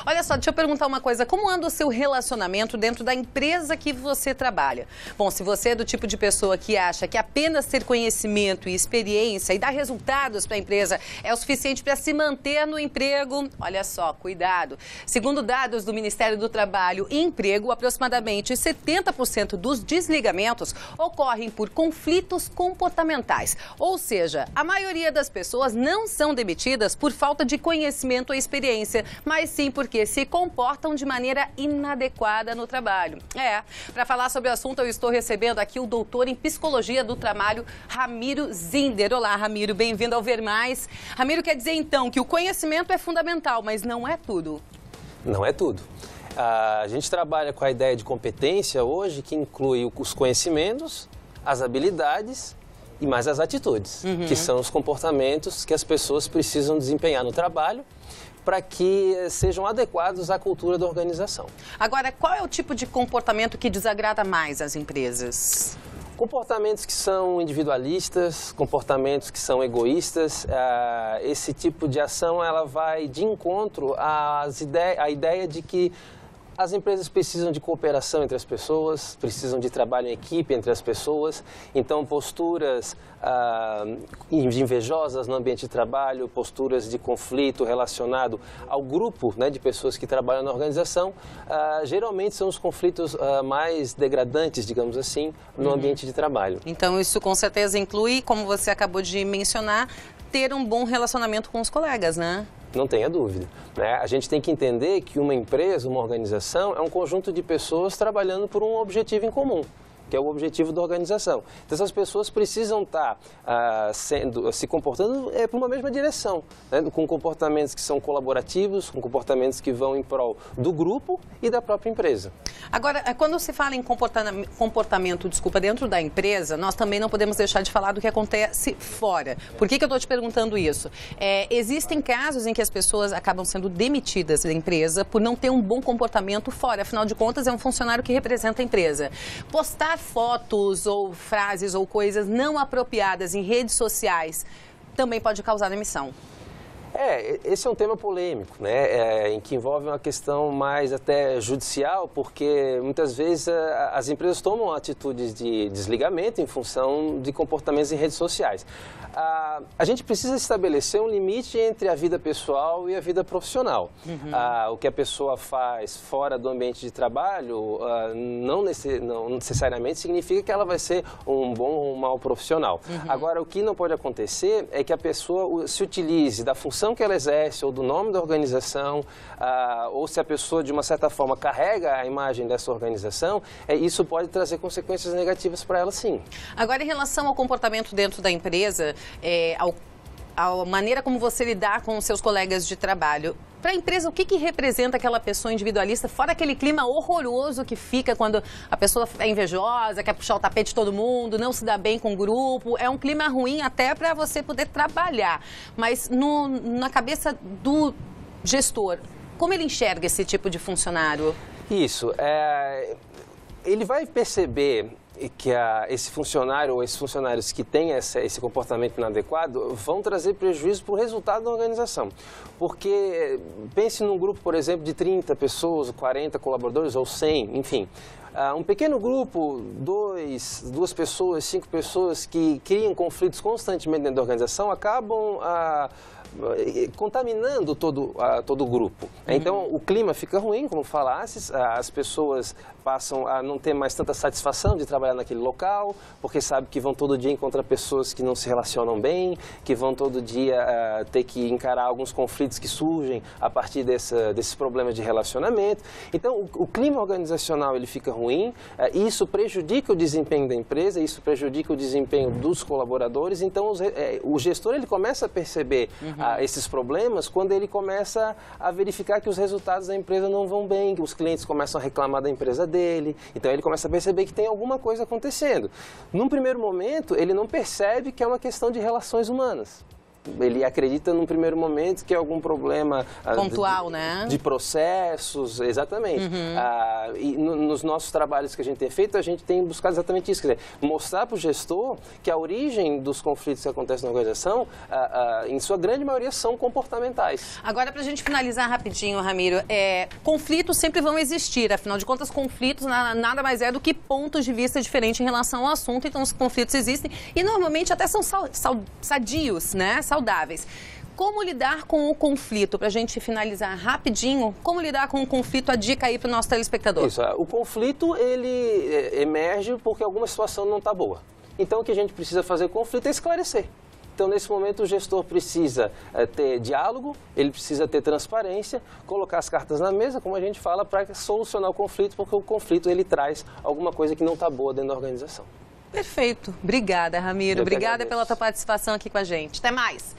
Olha só, deixa eu perguntar uma coisa. Como anda o seu relacionamento dentro da empresa que você trabalha? Bom, se você é do tipo de pessoa que acha que apenas ter conhecimento e experiência e dar resultados para a empresa é o suficiente para se manter no emprego, olha só, cuidado. Segundo dados do Ministério do Trabalho e Emprego, aproximadamente 70% dos desligamentos ocorrem por conflitos comportamentais. Ou seja, a maioria das pessoas não são demitidas por falta de conhecimento ou experiência, mas sim porque se comportam de maneira inadequada no trabalho. Para falar sobre o assunto, eu estou recebendo aqui o doutor em Psicologia do Trabalho, Ramiro Zinder. Olá, Ramiro, bem-vindo ao Ver Mais. Ramiro, quer dizer então que o conhecimento é fundamental, mas não é tudo. Não é tudo. A gente trabalha com a ideia de competência hoje, que inclui os conhecimentos, as habilidades e mais as atitudes, que são os comportamentos que as pessoas precisam desempenhar no trabalho para que sejam adequados à cultura da organização. Agora, qual é o tipo de comportamento que desagrada mais às empresas? Comportamentos que são individualistas, comportamentos que são egoístas, esse tipo de ação ela vai de encontro à ideia de que as empresas precisam de cooperação entre as pessoas, precisam de trabalho em equipe entre as pessoas, então posturas invejosas no ambiente de trabalho, posturas de conflito relacionado ao grupo, né, de pessoas que trabalham na organização, geralmente são os conflitos mais degradantes, digamos assim, no ambiente de trabalho. Então isso com certeza inclui, como você acabou de mencionar, ter um bom relacionamento com os colegas, né? Não tenha dúvida, né? A gente tem que entender que uma empresa, uma organização, é um conjunto de pessoas trabalhando por um objetivo em comum, que é o objetivo da organização. Então, essas pessoas precisam estar se comportando por uma mesma direção, né? Com comportamentos que são colaborativos, com comportamentos que vão em prol do grupo e da própria empresa. Agora, quando se fala em comportamento, dentro da empresa, nós também não podemos deixar de falar do que acontece fora. Por que eu estou te perguntando isso? Existem casos em que as pessoas acabam sendo demitidas da empresa por não ter um bom comportamento fora. Afinal de contas, é um funcionário que representa a empresa. Postar fotos ou frases ou coisas não apropriadas em redes sociais também pode causar demissão. Esse é um tema polêmico, né? Em que envolve uma questão mais até judicial, porque muitas vezes as empresas tomam atitudes de desligamento em função de comportamentos em redes sociais. A gente precisa estabelecer um limite entre a vida pessoal e a vida profissional. O que a pessoa faz fora do ambiente de trabalho não necessariamente significa que ela vai ser um bom ou um mau profissional. Agora, o que não pode acontecer é que a pessoa se utilize da função que ela exerce ou do nome da organização, ou se a pessoa de uma certa forma carrega a imagem dessa organização, isso pode trazer consequências negativas para ela, sim. Agora, em relação ao comportamento dentro da empresa, a maneira como você lidar com os seus colegas de trabalho, para a empresa, o que representa aquela pessoa individualista, fora aquele clima horroroso que fica quando a pessoa é invejosa, quer puxar o tapete de todo mundo, não se dá bem com o grupo, é um clima ruim até para você poder trabalhar. Mas na cabeça do gestor, como ele enxerga esse tipo de funcionário? Isso, ele vai perceber que esse funcionário ou esses funcionários que têm esse comportamento inadequado vão trazer prejuízo para o resultado da organização. Porque pense num grupo, por exemplo, de 30 pessoas, 40 colaboradores ou 100, enfim. Um pequeno grupo, duas pessoas, 5 pessoas que criam conflitos constantemente dentro da organização acabam contaminando todo o grupo. Então, o clima fica ruim, como falasses, as pessoas passam a não ter mais tanta satisfação de trabalhar naquele local, porque sabe que vão todo dia encontrar pessoas que não se relacionam bem, que vão todo dia ter que encarar alguns conflitos que surgem a partir desses problemas de relacionamento. Então, o clima organizacional ele fica ruim, isso prejudica o desempenho da empresa, isso prejudica o desempenho dos colaboradores, então o gestor ele começa a perceber esses problemas quando ele começa a verificar que os resultados da empresa não vão bem, que os clientes começam a reclamar da empresa dele, então ele começa a perceber que tem alguma coisa acontecendo. Num primeiro momento, ele não percebe que é uma questão de relações humanas. Ele acredita num primeiro momento que é algum problema pontual, né? De processos, exatamente. E nos nossos trabalhos que a gente tem feito, a gente tem buscado exatamente isso, quer dizer, mostrar para o gestor que a origem dos conflitos que acontecem na organização, em sua grande maioria, são comportamentais. Agora, para a gente finalizar rapidinho, Ramiro, conflitos sempre vão existir, afinal de contas, conflitos nada mais é do que pontos de vista diferentes em relação ao assunto, então os conflitos existem e normalmente até são sadios, né? Saudáveis. Como lidar com o conflito? Para a gente finalizar rapidinho, como lidar com o conflito? A dica aí para o nosso telespectador. Isso, o conflito, ele emerge porque alguma situação não está boa. Então, o que a gente precisa fazer com o conflito é esclarecer. Então, nesse momento, o gestor precisa ter diálogo, ele precisa ter transparência, colocar as cartas na mesa, como a gente fala, para solucionar o conflito, porque o conflito ele traz alguma coisa que não está boa dentro da organização. Perfeito. Obrigada, Ramiro. Obrigada pela tua participação aqui com a gente. Até mais.